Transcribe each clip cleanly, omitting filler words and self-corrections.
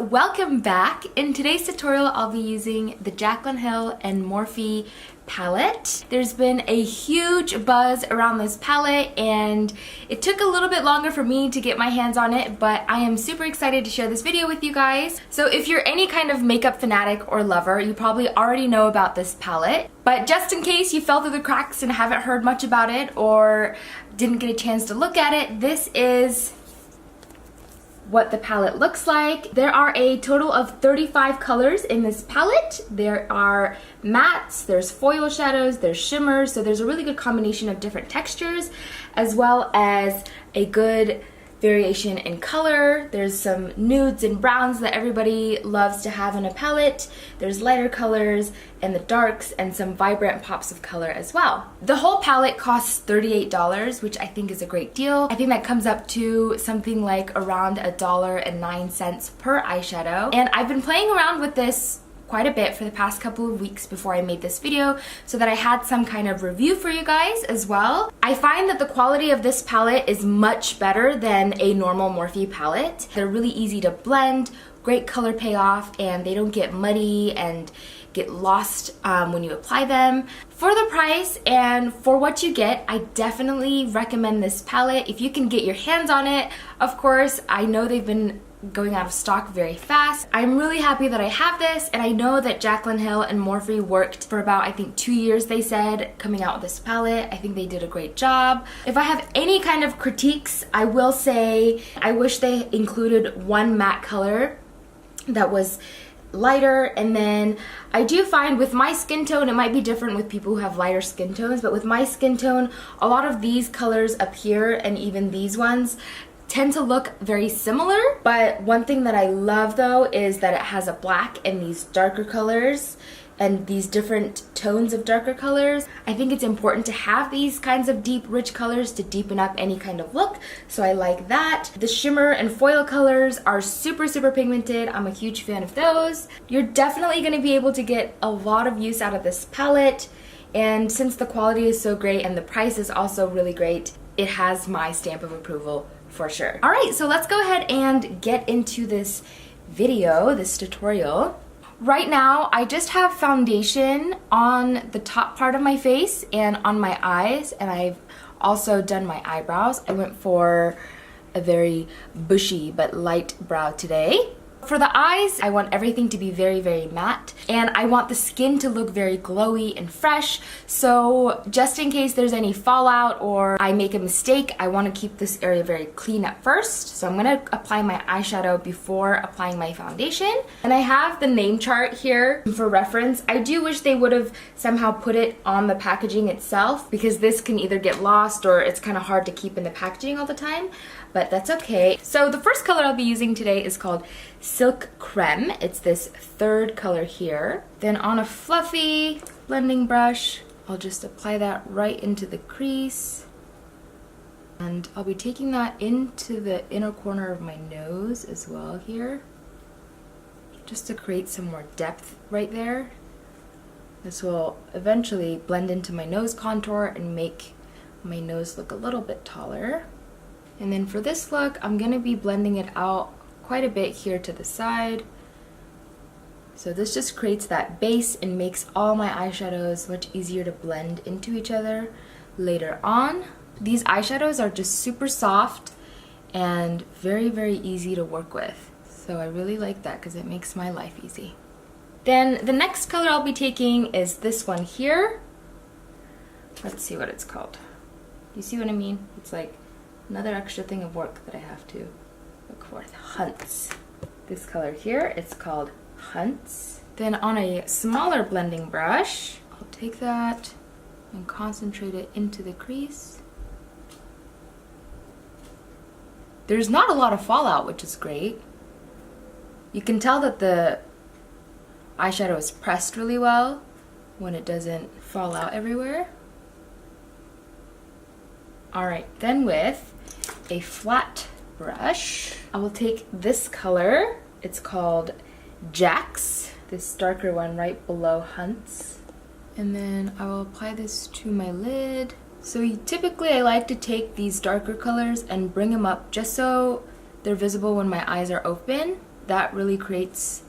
welcome back. In today's tutorial, I'll be using the JACLYN Hill and Morphe palette. There's been a huge buzz around this palette and it took a little bit longer for me to get my hands on it, but I am super excited to share this video with you guys. So if you're any kind of makeup fanatic or lover, you probably already know about this palette, but just in case you fell through the cracks and haven't heard much about it or didn't get a chance to look at it, this is what the palette looks like. There are a total of 35 colors in this palette. There are mattes, there's foil shadows, there's shimmers, so there's a really good combination of different textures, as well as a good variation in color. There's some nudes and browns that everybody loves to have in a palette. There's lighter colors and the darks and some vibrant pops of color as well. The whole palette costs $38, which I think is a great deal. I think that comes up to something like around $1.09 per eyeshadow. And I've been playing around with this quite a bit for the past couple of weeks before I made this video so that I had some kind of review for you guys as well. I find that the quality of this palette is much better than a normal Morphe palette. They're really easy to blend, great color payoff, and they don't get muddy and get lost when you apply them. For the price and for what you get, I definitely recommend this palette if you can get your hands on it. Of course, I know they've been going out of stock very fast. I'm really happy that I have this, and I know that JACLYN Hill and Morphe worked for about, I think, 2 years, they said, coming out with this palette. I think they did a great job. If I have any kind of critiques, I will say I wish they included one matte color that was lighter, and then I do find with my skin tone, it might be different with people who have lighter skin tones, but with my skin tone, a lot of these colors up here and even these ones tend to look very similar. But one thing that I love though is that it has a black and these darker colors and these different tones of darker colors. I think it's important to have these kinds of deep, rich colors to deepen up any kind of look, so I like that. The shimmer and foil colors are super pigmented. I'm a huge fan of those. You're definitely gonna be able to get a lot of use out of this palette, and since the quality is so great and the price is also really great, it has my stamp of approval for sure. All right, so let's go ahead and get into this video, this tutorial. Right now, I just have foundation on the top part of my face and on my eyes, and I've also done my eyebrows. I went for a very bushy but light brow today. For the eyes, I want everything to be very matte, and I want the skin to look very glowy and fresh, so just in case there's any fallout or I make a mistake, I want to keep this area very clean at first. So I'm going to apply my eyeshadow before applying my foundation. And I have the name chart here for reference. I do wish they would have somehow put it on the packaging itself, because this can either get lost or it's kind of hard to keep in the packaging all the time, but that's okay. So the first color I'll be using today is called Silk Creme. It's this third color here. Then on a fluffy blending brush, I'll just apply that right into the crease. And I'll be taking that into the inner corner of my nose as well here, just to create some more depth right there. This will eventually blend into my nose contour and make my nose look a little bit taller. And then for this look, I'm going to be blending it out quite a bit here to the side. So this just creates that base and makes all my eyeshadows much easier to blend into each other later on. These eyeshadows are just super soft and very easy to work with. So I really like that because it makes my life easy. Then the next color I'll be taking is this one here. Let's see what it's called. You see what I mean? It's like another extra thing of work that I have to look for. Hunts. This color here, it's called Hunts. Then on a smaller blending brush, I'll take that and concentrate it into the crease. There's not a lot of fallout, which is great. You can tell that the eyeshadow is pressed really well when it doesn't fall out everywhere. Alright, then with a flat brush, I will take this color. It's called Jax, this darker one right below Hunts. And then I will apply this to my lid. So typically I like to take these darker colors and bring them up just so they're visible when my eyes are open. that really creates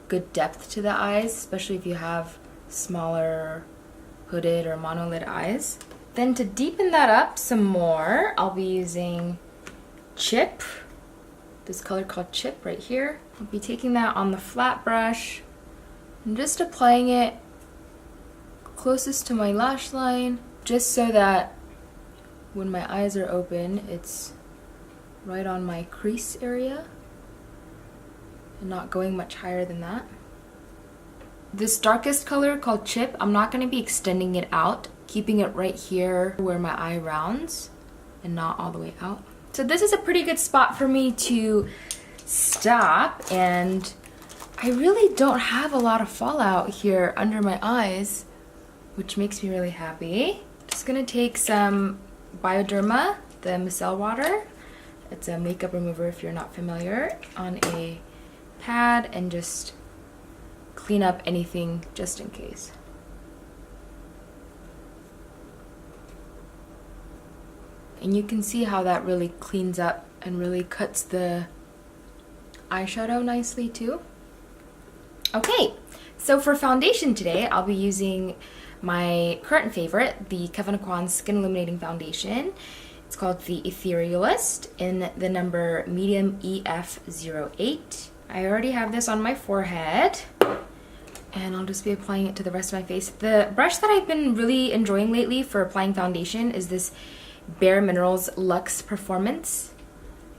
good depth to the eyes, especially if you have smaller hooded or monolid eyes. Then to deepen that up some more, I'll be using Chip, this color called Chip right here. I'll be taking that on the flat brush and just applying it closest to my lash line, just so that when my eyes are open, it's right on my crease area and not going much higher than that. This darkest color called Chip, I'm not going to be extending it out, keeping it right here where my eye rounds and not all the way out. So this is a pretty good spot for me to stop, and I really don't have a lot of fallout here under my eyes, which makes me really happy. Just gonna take some Bioderma, the Micelle water. It's a makeup remover if you're not familiar, on a pad and just clean up anything just in case. And you can see how that really cleans up and really cuts the eyeshadow nicely too. Okay, so for foundation today, I'll be using my current favorite, the Kevyn Skin Illuminating Foundation. It's called the Etherealist in the number medium EF08. I already have this on my forehead, and I'll just be applying it to the rest of my face. The brush that I've been really enjoying lately for applying foundation is this Bare Minerals Luxe Performance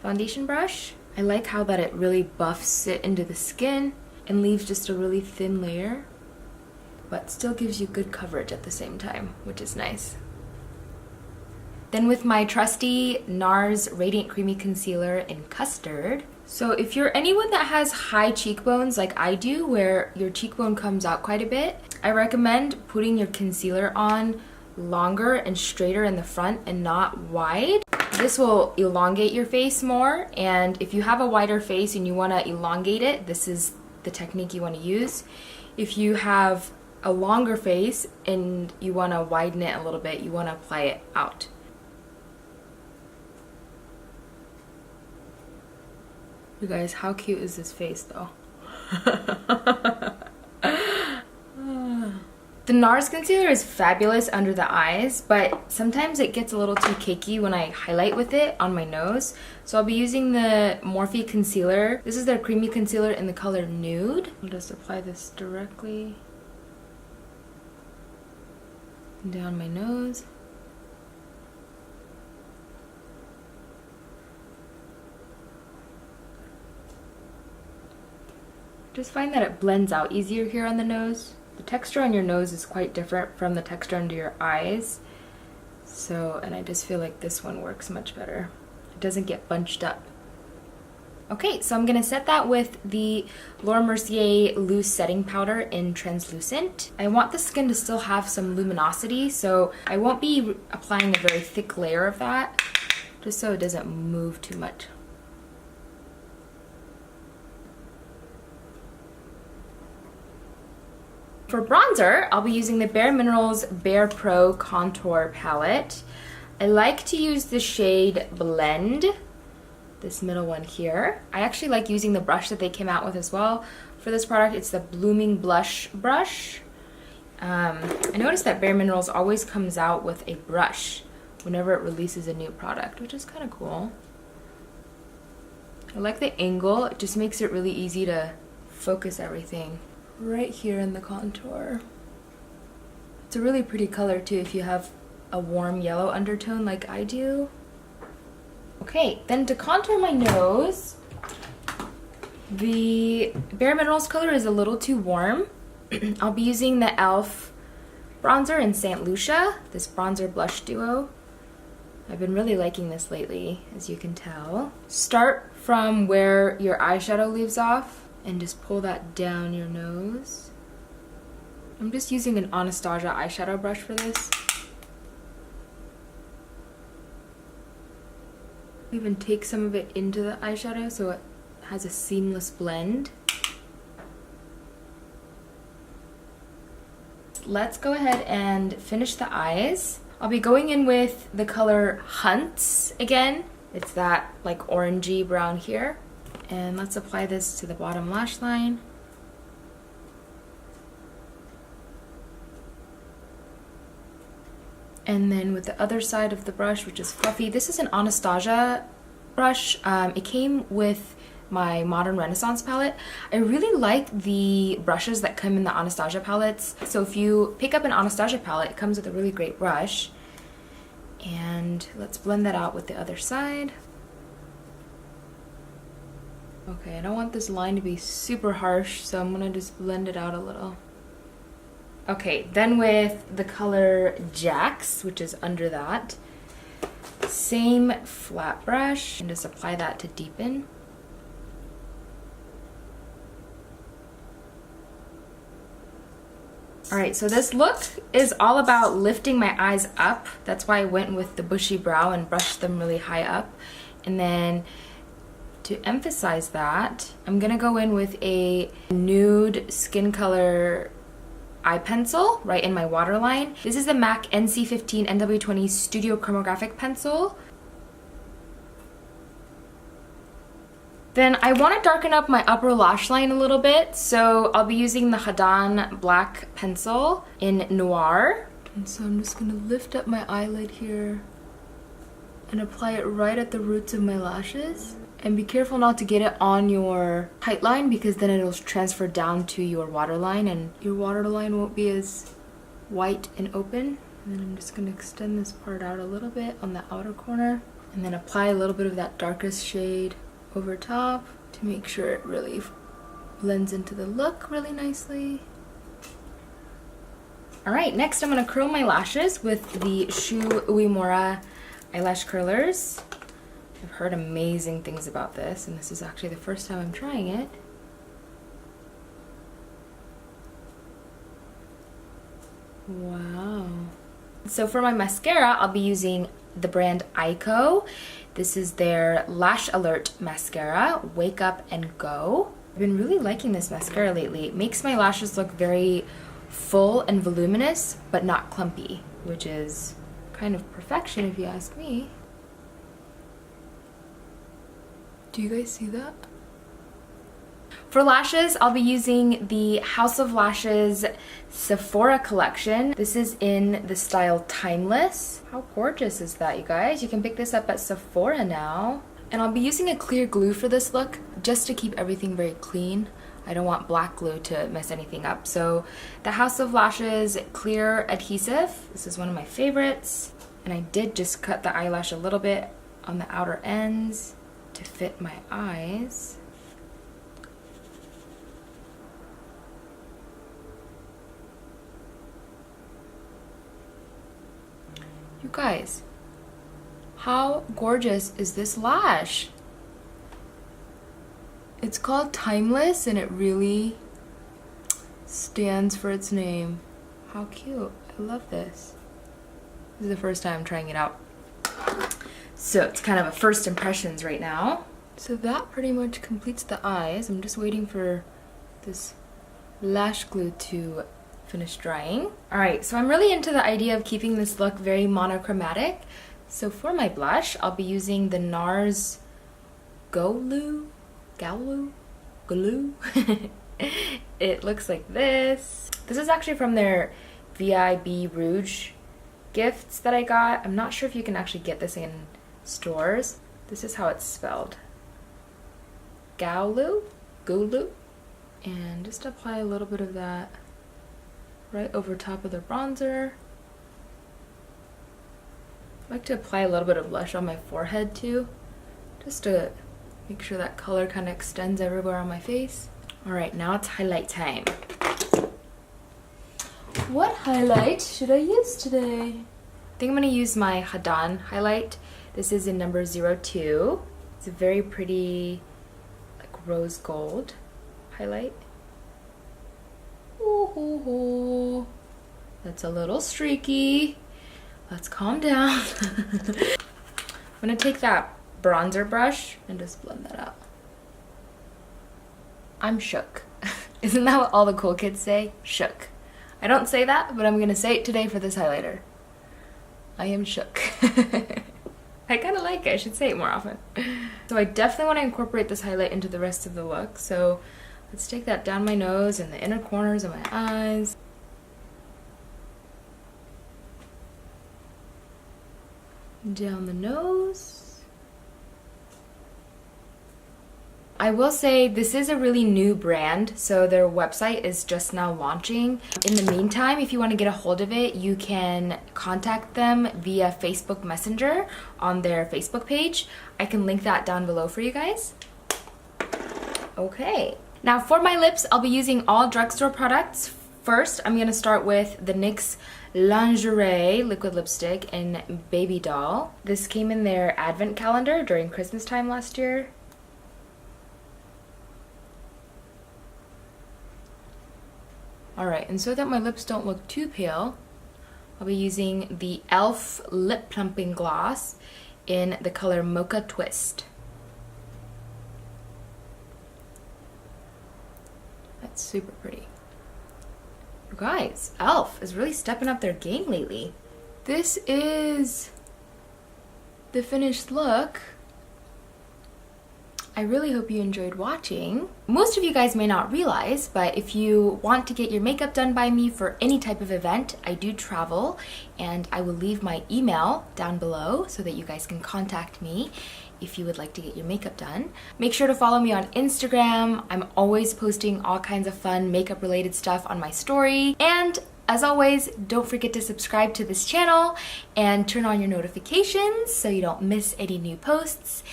foundation brush. I like how that it really buffs it into the skin and leaves just a really thin layer, but still gives you good coverage at the same time, which is nice. Then with my trusty NARS Radiant Creamy Concealer in Custard. So if you're anyone that has high cheekbones like I do, where your cheekbone comes out quite a bit, I recommend putting your concealer on longer and straighter in the front and not wide. This will elongate your face more, and if you have a wider face and you want to elongate it, this is the technique you want to use. If you have a longer face and you want to widen it a little bit, you want to apply it out. You guys, how cute is this face though? The NARS concealer is fabulous under the eyes, but sometimes it gets a little too cakey when I highlight with it on my nose. So I'll be using the Morphe concealer. This is their creamy concealer in the color Nude. I'll just apply this directly down my nose. Just find that it blends out easier here on the nose. The texture on your nose is quite different from the texture under your eyes. So, and I just feel like this one works much better. It doesn't get bunched up. Okay, so I'm gonna set that with the Laura Mercier Loose Setting Powder in Translucent. I want the skin to still have some luminosity, so I won't be applying a very thick layer of that, just so it doesn't move too much. For bronzer, I'll be using the Bare Minerals Bare Pro Contour Palette. I like to use the shade Blend, this middle one here. I actually like using the brush that they came out with as well for this product. It's the Blooming Blush brush. I noticed that Bare Minerals always comes out with a brush whenever it releases a new product, which is kind of cool. I like the angle. It just makes it really easy to focus everything right here in the contour. It's a really pretty color too if you have a warm yellow undertone like I do. Okay, then to contour my nose, the Bare Minerals color is a little too warm. I'll be using the e.l.f. bronzer in St. Lucia, this bronzer blush duo. I've been really liking this lately, as you can tell. Start from where your eyeshadow leaves off and just pull that down your nose. I'm just using an Anastasia eyeshadow brush for this. Even take some of it into the eyeshadow so it has a seamless blend. Let's go ahead and finish the eyes. I'll be going in with the color Hunts again. It's that like orangey brown here. And let's apply this to the bottom lash line. And then with the other side of the brush, which is fluffy, this is an Anastasia brush. It came with my Modern Renaissance palette. I really like the brushes that come in the Anastasia palettes. So if you pick up an Anastasia palette, it comes with a really great brush. And let's blend that out with the other side. Okay, I don't want this line to be super harsh, so I'm gonna just blend it out a little. Okay, then with the color Jax, which is under that, same flat brush, and just apply that to deepen. Alright, so this look is all about lifting my eyes up. That's why I went with the bushy brow and brushed them really high up. And then to emphasize that, I'm gonna go in with a nude skin color eye pencil right in my waterline. This is the MAC NC15 NW20 Studio Chromographic Pencil. Then I want to darken up my upper lash line a little bit, so I'll be using the Hadan black pencil in Noir. And so I'm just gonna lift up my eyelid here and apply it right at the roots of my lashes. And be careful not to get it on your tight line, because then it'll transfer down to your waterline and your waterline won't be as white and open. And then I'm just going to extend this part out a little bit on the outer corner and then apply a little bit of that darkest shade over top to make sure it really blends into the look really nicely. Alright, next I'm going to curl my lashes with the Shu Uemura eyelash curlers. I've heard amazing things about this, and this is actually the first time I'm trying it. Wow. So for my mascara, I'll be using the brand Aucoin. This is their Lash Alert Mascara, Wake Up and Go. I've been really liking this mascara lately. It makes my lashes look very full and voluminous, but not clumpy, which is kind of perfection if you ask me. Do you guys see that? For lashes, I'll be using the House of Lashes Sephora collection. This is in the style Timeless. How gorgeous is that, you guys? You can pick this up at Sephora now. And I'll be using a clear glue for this look, just to keep everything very clean. I don't want black glue to mess anything up. So the House of Lashes clear adhesive. This is one of my favorites. And I did just cut the eyelash a little bit on the outer ends to fit my eyes. You guys, how gorgeous is this lash? It's called Timeless and it really stands for its name. How cute. I love this. This is the first time I'm trying it out. So it's kind of a first impressions right now. So that pretty much completes the eyes. I'm just waiting for this lash glue to finish drying. Alright, so I'm really into the idea of keeping this look very monochromatic. So for my blush, I'll be using the NARS Glue. It looks like this. This is actually from their VIB Rouge gifts that I got. I'm not sure if you can actually get this in stores. This is how it's spelled. Gulu. And just apply a little bit of that right over top of the bronzer. I like to apply a little bit of blush on my forehead too, just to make sure that color kind of extends everywhere on my face. Alright, now it's highlight time. What highlight should I use today? I think I'm going to use my Hadan highlight. This is in number 02. It's a very pretty, like, rose gold highlight. Ooh, that's a little streaky. Let's calm down. I'm gonna take that bronzer brush and just blend that out. I'm shook. Isn't that what all the cool kids say? Shook. I don't say that, but I'm gonna say it today for this highlighter. I am shook. I kind of like it. I should say it more often. So I definitely want to incorporate this highlight into the rest of the look. So let's take that down my nose and the inner corners of my eyes. Down the nose. I will say this is a really new brand, so their website is just now launching. In the meantime, if you want to get a hold of it, you can contact them via Facebook Messenger on their Facebook page. I can link that down below for you guys. Okay. Now for my lips, I'll be using all drugstore products. First, I'm going to start with the NYX Lingerie liquid lipstick in Baby Doll. This came in their advent calendar during Christmas time last year. Alright, and so that my lips don't look too pale, I'll be using the e.l.f. Lip Plumping Gloss in the color Mocha Twist. That's super pretty. You guys, e.l.f. is really stepping up their game lately. This is the finished look. I really hope you enjoyed watching. Most of you guys may not realize, but if you want to get your makeup done by me for any type of event, I do travel, and I will leave my email down below so that you guys can contact me if you would like to get your makeup done. Make sure to follow me on Instagram. I'm always posting all kinds of fun makeup related stuff on my story. And as always, don't forget to subscribe to this channel and turn on your notifications so you don't miss any new posts.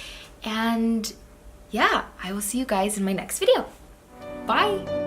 And yeah, I will see you guys in my next video. Bye!